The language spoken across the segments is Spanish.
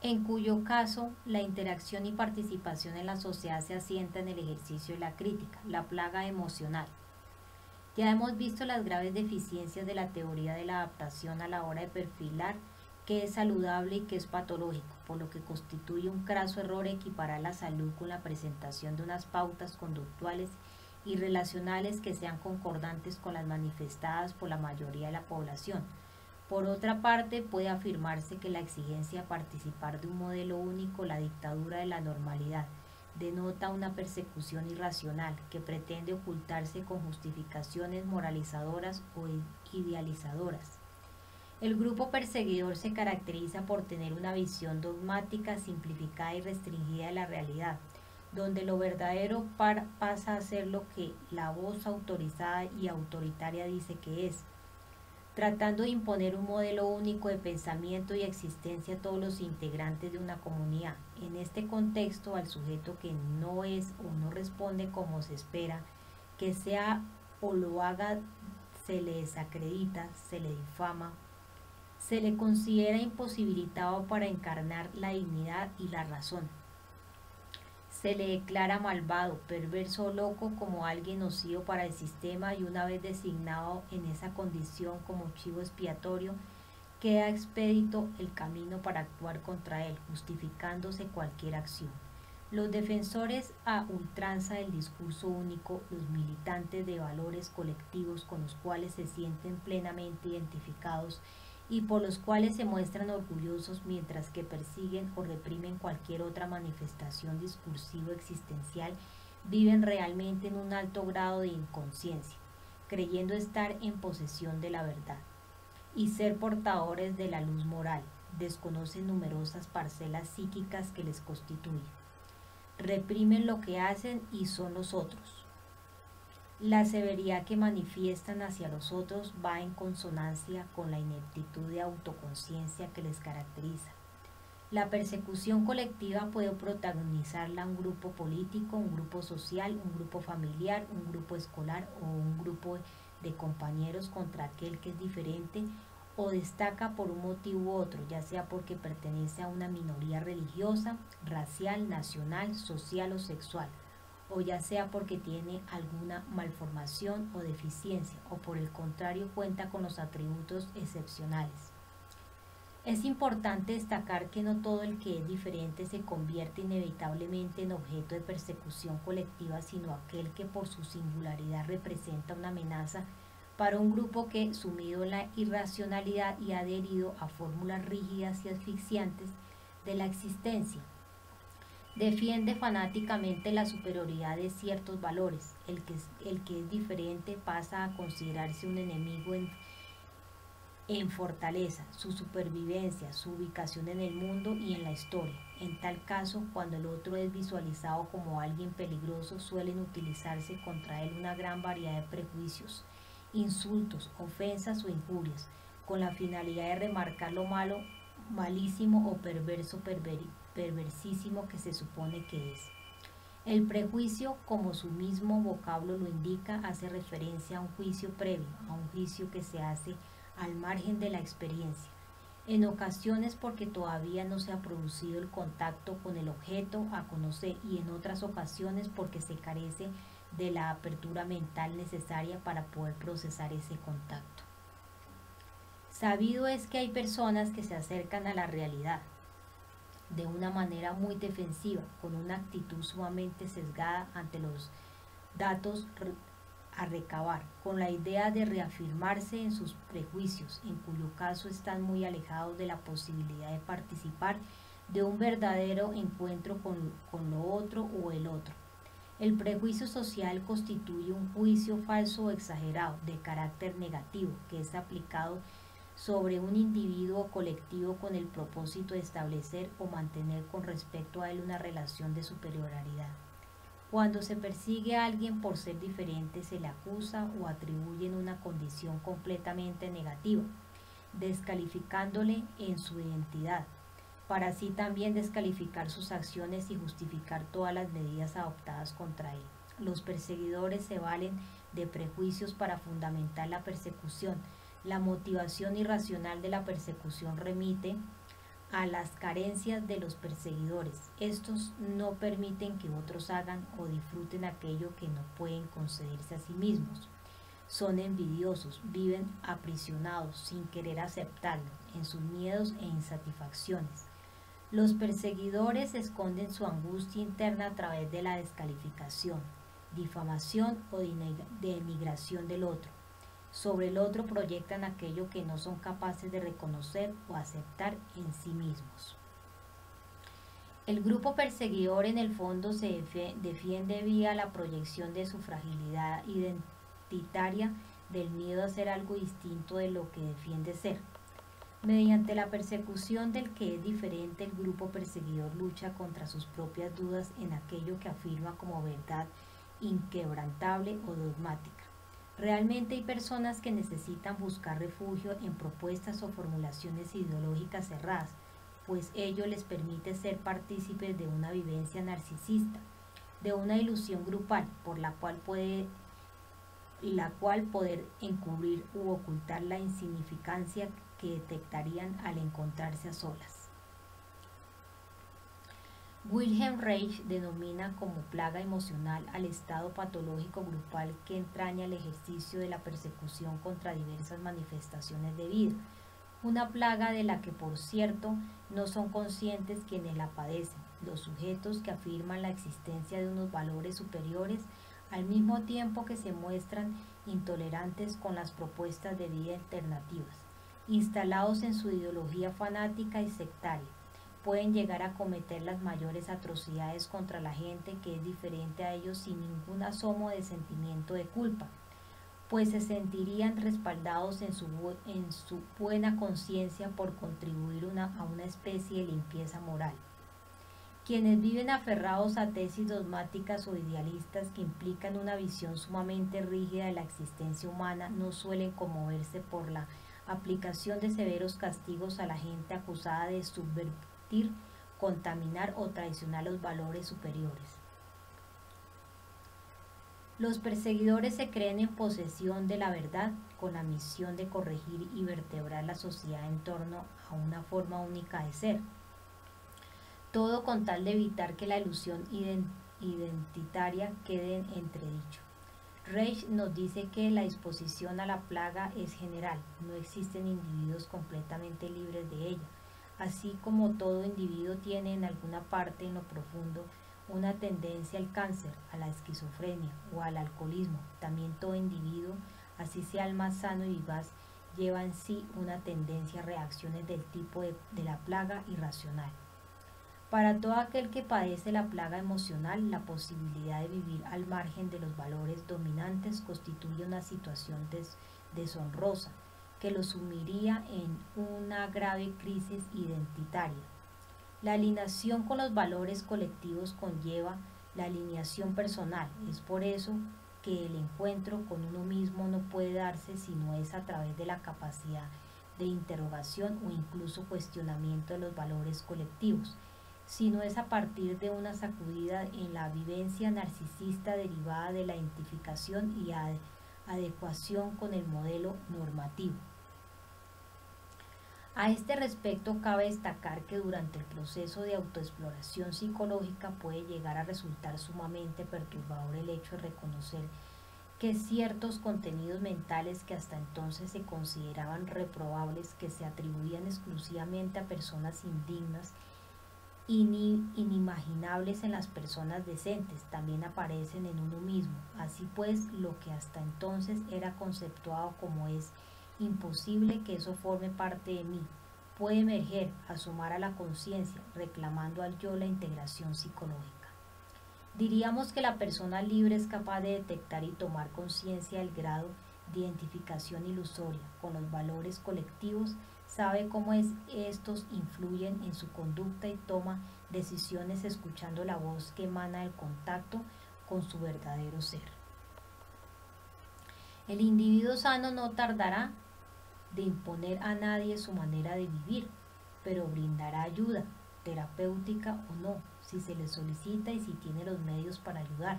en cuyo caso la interacción y participación en la sociedad se asienta en el ejercicio de la crítica, la plaga emocional. Ya hemos visto las graves deficiencias de la teoría de la adaptación a la hora de perfilar qué es saludable y qué es patológico, por lo que constituye un craso error equiparar la salud con la presentación de unas pautas conductuales y relacionales que sean concordantes con las manifestadas por la mayoría de la población. Por otra parte, puede afirmarse que la exigencia de participar de un modelo único, la dictadura de la normalidad, denota una persecución irracional que pretende ocultarse con justificaciones moralizadoras o idealizadoras. El grupo perseguidor se caracteriza por tener una visión dogmática, simplificada y restringida de la realidad, donde lo verdadero pasa a ser lo que la voz autorizada y autoritaria dice que es, tratando de imponer un modelo único de pensamiento y existencia a todos los integrantes de una comunidad. En este contexto, al sujeto que no es o no responde como se espera que sea o lo haga, se le desacredita, se le difama, se le considera imposibilitado para encarnar la dignidad y la razón. Se le declara malvado, perverso o loco como alguien nocivo para el sistema y una vez designado en esa condición como chivo expiatorio, queda expedito el camino para actuar contra él, justificándose cualquier acción. Los defensores a ultranza del discurso único, los militantes de valores colectivos con los cuales se sienten plenamente identificados y por los cuales se muestran orgullosos mientras que persiguen o reprimen cualquier otra manifestación discursiva existencial, viven realmente en un alto grado de inconsciencia, creyendo estar en posesión de la verdad y ser portadores de la luz moral, desconocen numerosas parcelas psíquicas que les constituyen. Reprimen lo que hacen y son los otros. La severidad que manifiestan hacia los otros va en consonancia con la ineptitud de autoconciencia que les caracteriza. La persecución colectiva puede protagonizarla un grupo político, un grupo social, un grupo familiar, un grupo escolar o un grupo de compañeros contra aquel que es diferente o destaca por un motivo u otro, ya sea porque pertenece a una minoría religiosa, racial, nacional, social o sexual, o ya sea porque tiene alguna malformación o deficiencia, o por el contrario cuenta con los atributos excepcionales. Es importante destacar que no todo el que es diferente se convierte inevitablemente en objeto de persecución colectiva, sino aquel que por su singularidad representa una amenaza para un grupo que, sumido en la irracionalidad y adherido a fórmulas rígidas y asfixiantes de la existencia, defiende fanáticamente la superioridad de ciertos valores. El que es diferente pasa a considerarse un enemigo en fortaleza, su supervivencia, su ubicación en el mundo y en la historia. En tal caso, cuando el otro es visualizado como alguien peligroso, suelen utilizarse contra él una gran variedad de prejuicios, insultos, ofensas o injurias, con la finalidad de remarcar lo malo, malísimo o perversísimo que se supone que es. El prejuicio, como su mismo vocablo lo indica, hace referencia a un juicio previo, a un juicio que se hace al margen de la experiencia, en ocasiones porque todavía no se ha producido el contacto con el objeto a conocer y en otras ocasiones porque se carece de la apertura mental necesaria para poder procesar ese contacto. Sabido es que hay personas que se acercan a la realidad de una manera muy defensiva, con una actitud sumamente sesgada ante los datos a recabar, con la idea de reafirmarse en sus prejuicios, en cuyo caso están muy alejados de la posibilidad de participar de un verdadero encuentro con lo otro o el otro. El prejuicio social constituye un juicio falso o exagerado de carácter negativo que es aplicado sobre un individuo o colectivo con el propósito de establecer o mantener con respecto a él una relación de superioridad. Cuando se persigue a alguien por ser diferente, se le acusa o atribuye una condición completamente negativa, descalificándole en su identidad, para así también descalificar sus acciones y justificar todas las medidas adoptadas contra él. Los perseguidores se valen de prejuicios para fundamentar la persecución. La motivación irracional de la persecución remite a las carencias de los perseguidores. Estos no permiten que otros hagan o disfruten aquello que no pueden concederse a sí mismos. Son envidiosos, viven aprisionados sin querer aceptarlo en sus miedos e insatisfacciones. Los perseguidores esconden su angustia interna a través de la descalificación, difamación o denigración del otro. Sobre el otro proyectan aquello que no son capaces de reconocer o aceptar en sí mismos. El grupo perseguidor en el fondo se defiende vía la proyección de su fragilidad identitaria del miedo a ser algo distinto de lo que defiende ser. Mediante la persecución del que es diferente, el grupo perseguidor lucha contra sus propias dudas en aquello que afirma como verdad inquebrantable o dogmática. Realmente hay personas que necesitan buscar refugio en propuestas o formulaciones ideológicas cerradas, pues ello les permite ser partícipes de una vivencia narcisista, de una ilusión grupal por la cual poder encubrir u ocultar la insignificancia que detectarían al encontrarse a solas. Wilhelm Reich denomina como plaga emocional al estado patológico grupal que entraña el ejercicio de la persecución contra diversas manifestaciones de vida, una plaga de la que, por cierto, no son conscientes quienes la padecen, los sujetos que afirman la existencia de unos valores superiores al mismo tiempo que se muestran intolerantes con las propuestas de vida alternativas, instalados en su ideología fanática y sectaria. Pueden llegar a cometer las mayores atrocidades contra la gente que es diferente a ellos sin ningún asomo de sentimiento de culpa, pues se sentirían respaldados en su buena conciencia por contribuir a una especie de limpieza moral. Quienes viven aferrados a tesis dogmáticas o idealistas que implican una visión sumamente rígida de la existencia humana no suelen conmoverse por la aplicación de severos castigos a la gente acusada de subvertir, contaminar o traicionar los valores superiores. Los perseguidores se creen en posesión de la verdad con la misión de corregir y vertebrar la sociedad en torno a una forma única de ser. Todo con tal de evitar que la ilusión identitaria quede en entredicho. Reich nos dice que la disposición a la plaga es general, no existen individuos completamente libres de ella. Así como todo individuo tiene en alguna parte en lo profundo una tendencia al cáncer, a la esquizofrenia o al alcoholismo, también todo individuo, así sea el más sano y vivaz, lleva en sí una tendencia a reacciones del tipo de la plaga irracional. Para todo aquel que padece la plaga emocional, la posibilidad de vivir al margen de los valores dominantes constituye una situación deshonrosa que lo sumiría en una grave crisis identitaria. La alineación con los valores colectivos conlleva la alineación personal. Es por eso que el encuentro con uno mismo no puede darse si no es a través de la capacidad de interrogación o incluso cuestionamiento de los valores colectivos, sino es a partir de una sacudida en la vivencia narcisista derivada de la identificación y adecuación con el modelo normativo. A este respecto, cabe destacar que durante el proceso de autoexploración psicológica puede llegar a resultar sumamente perturbador el hecho de reconocer que ciertos contenidos mentales que hasta entonces se consideraban reprobables, que se atribuían exclusivamente a personas indignas, inimaginables en las personas decentes, también aparecen en uno mismo. Así pues, lo que hasta entonces era conceptuado como es imposible que eso forme parte de mí, puede emerger, asomar a la conciencia, reclamando al yo la integración psicológica. Diríamos que la persona libre es capaz de detectar y tomar conciencia del grado de identificación ilusoria con los valores colectivos, sabe cómo estos influyen en su conducta y toma decisiones escuchando la voz que emana del contacto con su verdadero ser. El individuo sano no tardará de imponer a nadie su manera de vivir, pero brindará ayuda, terapéutica o no, si se le solicita y si tiene los medios para ayudar.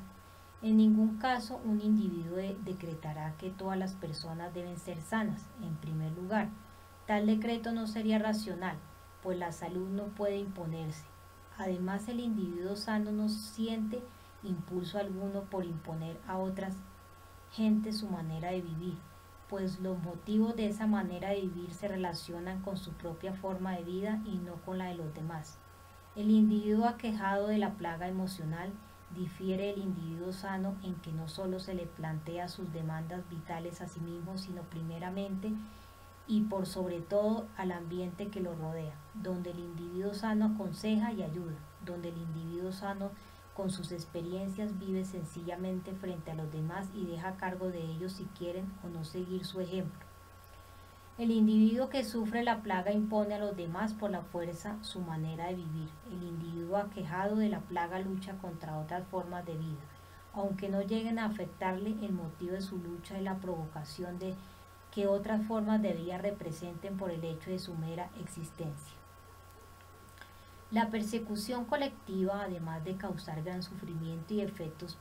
En ningún caso un individuo decretará que todas las personas deben ser sanas. En primer lugar, tal decreto no sería racional, pues la salud no puede imponerse. Además, el individuo sano no siente impulso alguno por imponer a otras gentes su manera de vivir, pues los motivos de esa manera de vivir se relacionan con su propia forma de vida y no con la de los demás. El individuo aquejado de la plaga emocional difiere del individuo sano en que no solo se le plantea sus demandas vitales a sí mismo, sino primeramente y por sobre todo al ambiente que lo rodea, donde el individuo sano aconseja y ayuda, donde el individuo sano con sus experiencias vive sencillamente frente a los demás y deja a cargo de ellos si quieren o no seguir su ejemplo. El individuo que sufre la plaga impone a los demás por la fuerza su manera de vivir. El individuo aquejado de la plaga lucha contra otras formas de vida, aunque no lleguen a afectarle. El motivo de su lucha es la provocación de que otras formas de vida representen por el hecho de su mera existencia. La persecución colectiva, además de causar gran sufrimiento y efectos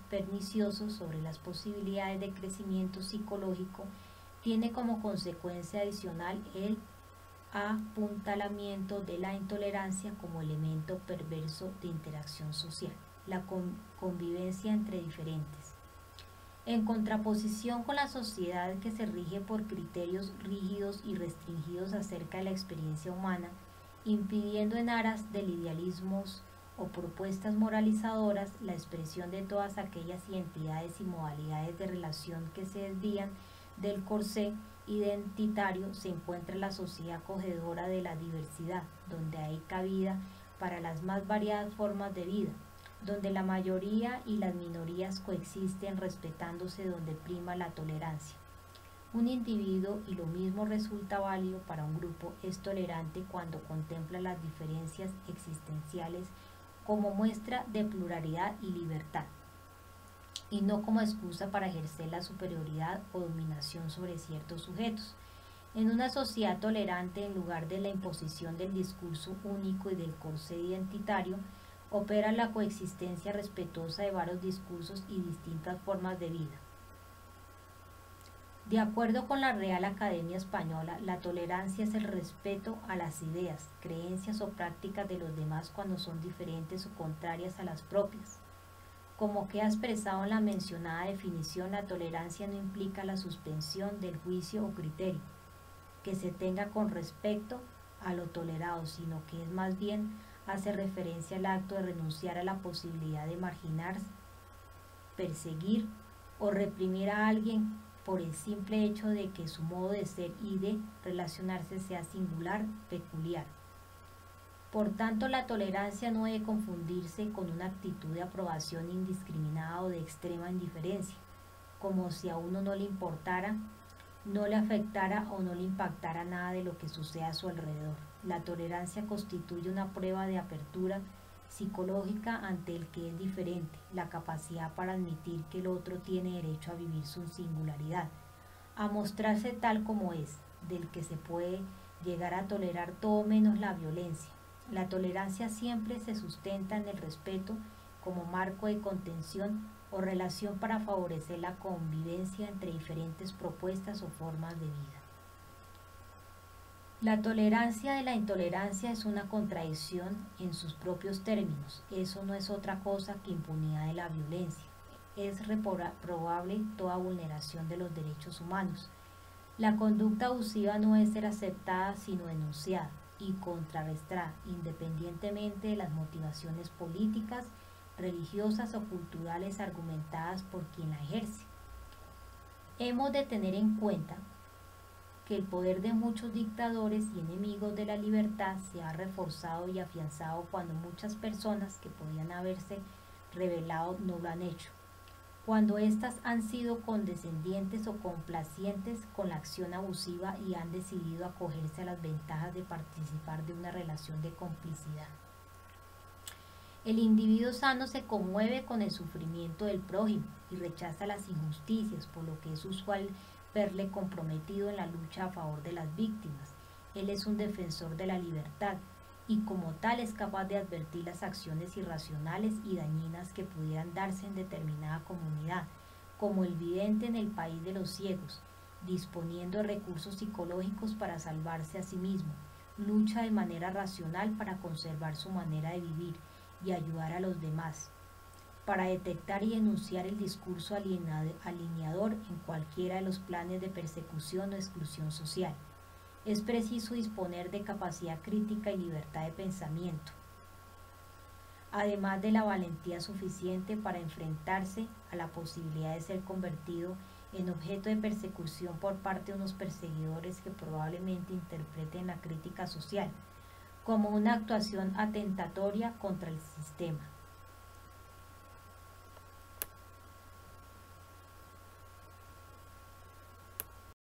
perniciosos sobre las posibilidades de crecimiento psicológico, tiene como consecuencia adicional el apuntalamiento de la intolerancia como elemento perverso de interacción social, la convivencia entre diferentes. En contraposición con la sociedad que se rige por criterios rígidos y restringidos acerca de la experiencia humana, impidiendo en aras del idealismos o propuestas moralizadoras la expresión de todas aquellas identidades y modalidades de relación que se desvían del corsé identitario, se encuentra la sociedad acogedora de la diversidad, donde hay cabida para las más variadas formas de vida, donde la mayoría y las minorías coexisten respetándose, donde prima la tolerancia. Un individuo, y lo mismo resulta válido para un grupo, es tolerante cuando contempla las diferencias existenciales como muestra de pluralidad y libertad, y no como excusa para ejercer la superioridad o dominación sobre ciertos sujetos. En una sociedad tolerante, en lugar de la imposición del discurso único y del corsé identitario, opera la coexistencia respetuosa de varios discursos y distintas formas de vida. De acuerdo con la Real Academia Española, la tolerancia es el respeto a las ideas, creencias o prácticas de los demás cuando son diferentes o contrarias a las propias. Como queda expresado en la mencionada definición, la tolerancia no implica la suspensión del juicio o criterio que se tenga con respecto a lo tolerado, sino que es más bien hace referencia al acto de renunciar a la posibilidad de marginar, perseguir o reprimir a alguien por el simple hecho de que su modo de ser y de relacionarse sea singular, peculiar. Por tanto, la tolerancia no debe confundirse con una actitud de aprobación indiscriminada o de extrema indiferencia, como si a uno no le importara, no le afectara o no le impactara nada de lo que sucede a su alrededor. La tolerancia constituye una prueba de apertura psicológica ante el que es diferente, la capacidad para admitir que el otro tiene derecho a vivir su singularidad, a mostrarse tal como es, del que se puede llegar a tolerar todo menos la violencia. La tolerancia siempre se sustenta en el respeto como marco de contención o relación para favorecer la convivencia entre diferentes propuestas o formas de vida. La tolerancia de la intolerancia es una contradicción en sus propios términos. Eso no es otra cosa que impunidad de la violencia. Es reprobable toda vulneración de los derechos humanos. La conducta abusiva no es ser aceptada sino denunciada y contrarrestada, independientemente de las motivaciones políticas, religiosas o culturales argumentadas por quien la ejerce. Hemos de tener en cuenta que el poder de muchos dictadores y enemigos de la libertad se ha reforzado y afianzado cuando muchas personas que podían haberse rebelado no lo han hecho, cuando éstas han sido condescendientes o complacientes con la acción abusiva y han decidido acogerse a las ventajas de participar de una relación de complicidad. El individuo sano se conmueve con el sufrimiento del prójimo y rechaza las injusticias, por lo que es usual verle comprometido en la lucha a favor de las víctimas. Él es un defensor de la libertad y como tal es capaz de advertir las acciones irracionales y dañinas que pudieran darse en determinada comunidad, como el vidente en el país de los ciegos, disponiendo de recursos psicológicos para salvarse a sí mismo, lucha de manera racional para conservar su manera de vivir y ayudar a los demás, para detectar y denunciar el discurso alineador en cualquiera de los planes de persecución o exclusión social. Es preciso disponer de capacidad crítica y libertad de pensamiento, además de la valentía suficiente para enfrentarse a la posibilidad de ser convertido en objeto de persecución por parte de unos perseguidores que probablemente interpreten la crítica social como una actuación atentatoria contra el sistema.